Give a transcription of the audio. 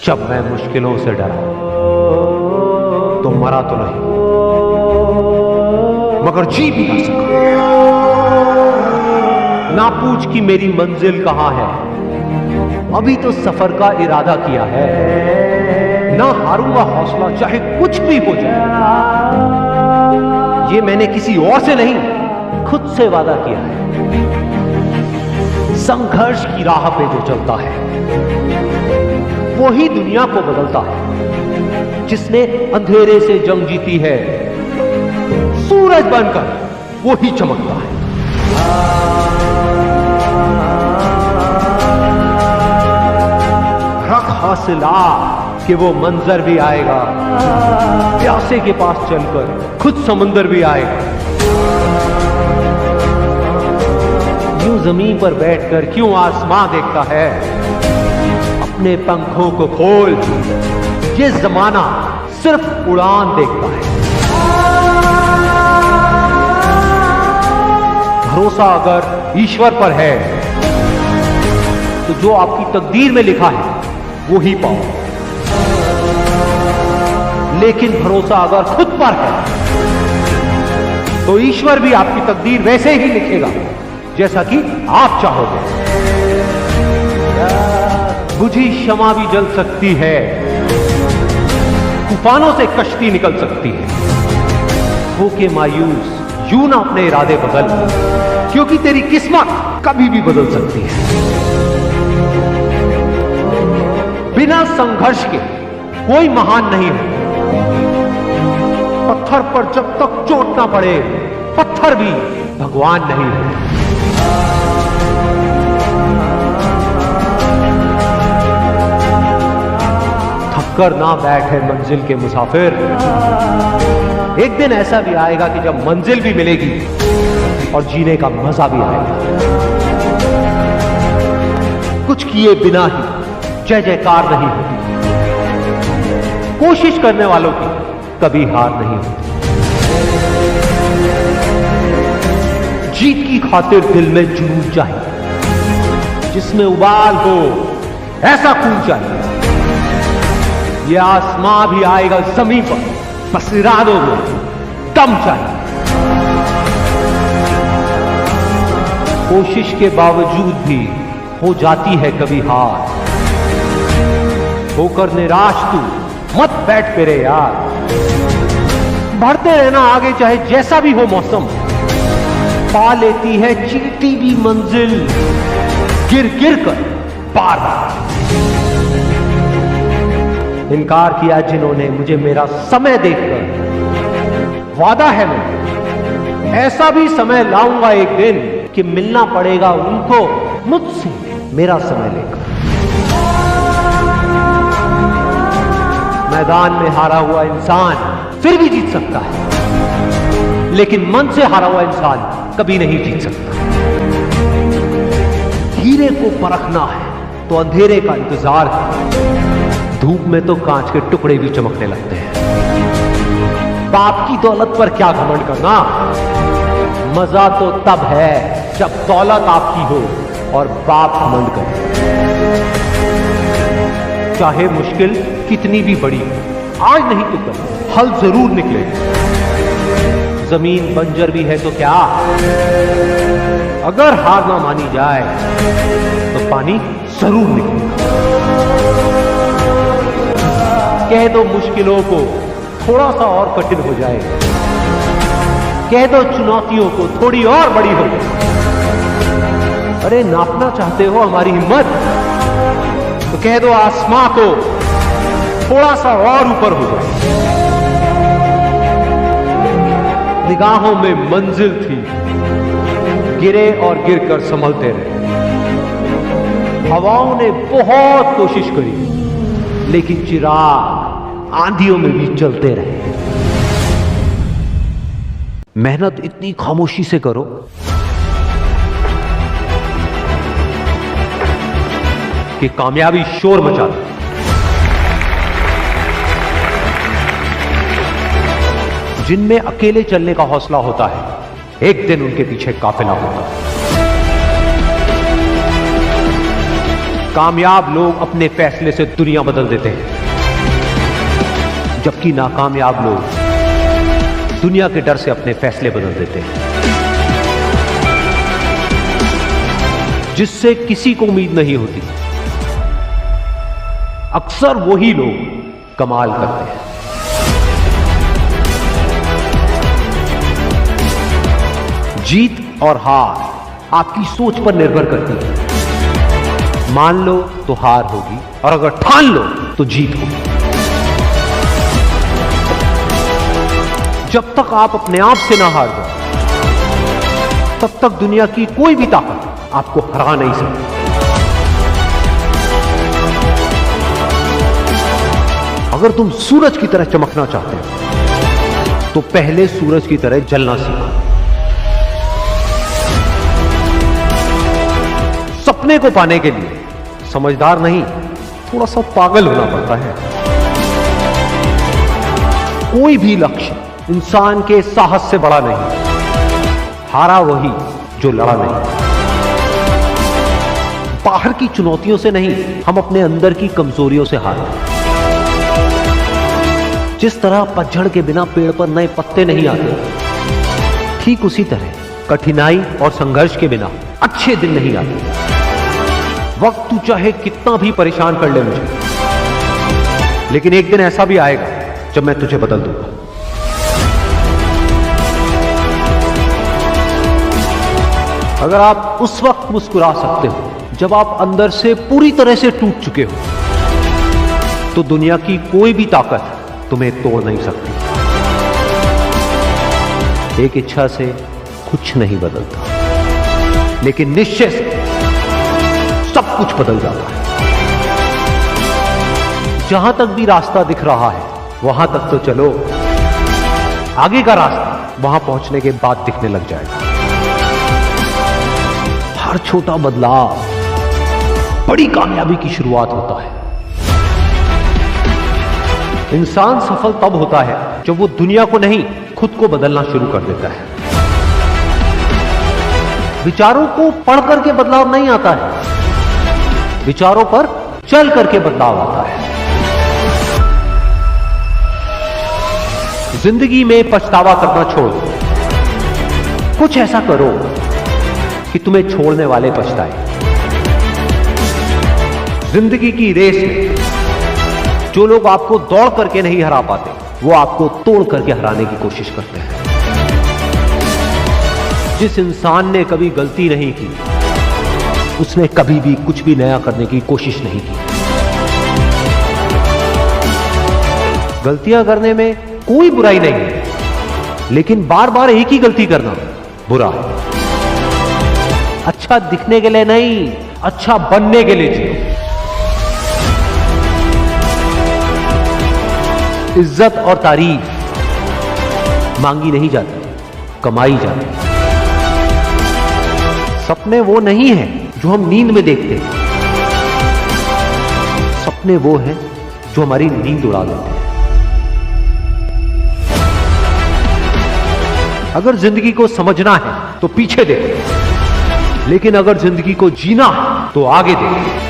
जब मैं मुश्किलों से डरा तो मरा तो नहीं मगर जी भी ना सका। ना पूछ कि मेरी मंजिल कहां है, अभी तो सफर का इरादा किया है। ना हारूंगा हौसला चाहे कुछ भी हो जाए, ये मैंने किसी और से नहीं खुद से वादा किया है। संघर्ष की राह पे जो चलता है वही दुनिया को बदलता है। जिसने अंधेरे से जंग जीती है सूरज बनकर वो ही चमकता है। रख हौसला कि वो मंजर भी आएगा, प्यासे के पास चलकर खुद समंदर भी आएगा। यूं जमीन पर बैठकर क्यों आसमां देखता है, अपने पंखों को खोल, ये जमाना सिर्फ उड़ान देखता है। भरोसा अगर ईश्वर पर है तो जो आपकी तकदीर में लिखा है वो ही पाओ, लेकिन भरोसा अगर खुद पर है तो ईश्वर भी आपकी तकदीर वैसे ही लिखेगा जैसा कि आप चाहोगे। बुझी शमा भी जल सकती है, तूफानों से कश्ती निकल सकती है। होके मायूस यूं ना अपने इरादे बदल, क्योंकि तेरी किस्मत कभी भी बदल सकती है। बिना संघर्ष के कोई महान नहीं है। पत्थर पर जब तक चोट ना पड़े पत्थर भी भगवान नहीं है। थककर ना बैठे मंजिल के मुसाफिर, एक दिन ऐसा भी आएगा कि जब मंजिल भी मिलेगी और जीने का मजा भी आएगा। कुछ किए बिना ही जय जयकार नहीं होती, कोशिश करने वालों की कभी हार नहीं होती। जीत की खातिर दिल में जुनून चाहिए, जिसमें उबाल हो ऐसा खून चाहिए। ये आसमां भी आएगा जमीन पर, बस इरादों में दम चाहिए। कोशिश के बावजूद भी हो जाती है कभी हार, होकर निराश तू मत बैठ मेरे यार। बढ़ते रहना आगे चाहे जैसा भी हो मौसम, पा लेती है चीटी भी मंजिल गिर गिर कर पार। इनकार किया जिन्होंने मुझे मेरा समय देखकर, वादा है मैं ऐसा भी समय लाऊंगा एक दिन कि मिलना पड़ेगा उनको मुझसे मेरा समय लेकर। मैदान में हारा हुआ इंसान फिर भी जीत सकता है, लेकिन मन से हारा हुआ इंसान कभी नहीं जीत सकता। हीरे को परखना है तो अंधेरे का इंतजार है, धूप में तो कांच के टुकड़े भी चमकने लगते हैं। बाप की दौलत पर क्या घमंड करना, मजा तो तब है जब दौलत आपकी हो और बाप घमंड करे। चाहे मुश्किल कितनी भी बड़ी हो, आज नहीं तो कल हल जरूर निकले। जमीन बंजर भी है तो क्या, अगर हार ना मानी जाए तो पानी जरूर निकलेगा। कह दो मुश्किलों को थोड़ा सा और कठिन हो जाए, कह दो चुनौतियों को थोड़ी और बड़ी हो जाए। अरे नापना चाहते हो हमारी हिम्मत, तो कह दो आसमां को थोड़ा सा और ऊपर हो जाए। निगाहों में मंजिल थी, गिरे और गिरकर संभलते रहे। हवाओं ने बहुत कोशिश करी, लेकिन चिराग आंधियों में भी जलते रहे। मेहनत इतनी खामोशी से करो कि कामयाबी शोर मचा दे। जिनमें अकेले चलने का हौसला होता है, एक दिन उनके पीछे काफिला होता है। कामयाब लोग अपने फैसले से दुनिया बदल देते हैं, जबकि नाकामयाब लोग दुनिया के डर से अपने फैसले बदल देते हैं। जिससे किसी को उम्मीद नहीं होती, अक्सर वही लोग कमाल करते हैं। जीत और हार आपकी सोच पर निर्भर करती है। मान लो तो हार होगी, और अगर ठान लो तो जीत होगी। जब तक आप अपने आप से ना हार जाओ, तब तक दुनिया की कोई भी ताकत आपको हरा नहीं सकती। अगर तुम सूरज की तरह चमकना चाहते हो, तो पहले सूरज की तरह जलना सीखो। सपने को पाने के लिए समझदार नहीं, थोड़ा सा पागल होना पड़ता है। कोई भी लक्ष्य इंसान के साहस से बड़ा नहीं। हारा वही जो लड़ा नहीं। बाहर की चुनौतियों से नहीं, हम अपने अंदर की कमजोरियों से हारते। जिस तरह पतझड़ के बिना पेड़ पर नए पत्ते नहीं आते, ठीक उसी तरह कठिनाई और संघर्ष के बिना अच्छे दिन नहीं आते। वक्त तू चाहे कितना भी परेशान कर ले मुझे, लेकिन एक दिन ऐसा भी आएगा जब मैं तुझे बदल दूंगा। अगर आप उस वक्त मुस्कुरा सकते हो जब आप अंदर से पूरी तरह से टूट चुके हो, तो दुनिया की कोई भी ताकत तुम्हें तोड़ नहीं सकती। एक इच्छा से कुछ नहीं बदलता, लेकिन निश्चय से सब कुछ बदल जाता है। जहां तक भी रास्ता दिख रहा है वहां तक तो चलो, आगे का रास्ता वहां पहुंचने के बाद दिखने लग जाएगा। हर छोटा बदलाव बड़ी कामयाबी की शुरुआत होता है। इंसान सफल तब होता है जब वो दुनिया को नहीं, खुद को बदलना शुरू कर देता है। विचारों को पढ़ करके बदलाव नहीं आता है, विचारों पर चल करके बदलाव आता है। जिंदगी में पछतावा करना छोड़ दो। कुछ ऐसा करो कि तुम्हें छोड़ने वाले पछताए। जिंदगी की रेस में जो लोग आपको दौड़ करके नहीं हरा पाते, वो आपको तोड़ करके हराने की कोशिश करते हैं। जिस इंसान ने कभी गलती नहीं की, उसने कभी भी कुछ भी नया करने की कोशिश नहीं की। गलतियां करने में कोई बुराई नहीं है, लेकिन बार बार एक ही गलती करना बुरा है। अच्छा दिखने के लिए नहीं, अच्छा बनने के लिए जियो। इज्जत और तारीफ मांगी नहीं जाती, कमाई जाती। सपने वो नहीं है जो हम नींद में देखते हैं, सपने वो हैं जो हमारी नींद उड़ा देते हैं। अगर जिंदगी को समझना है तो पीछे देखो, लेकिन अगर जिंदगी को जीना है तो आगे देखो।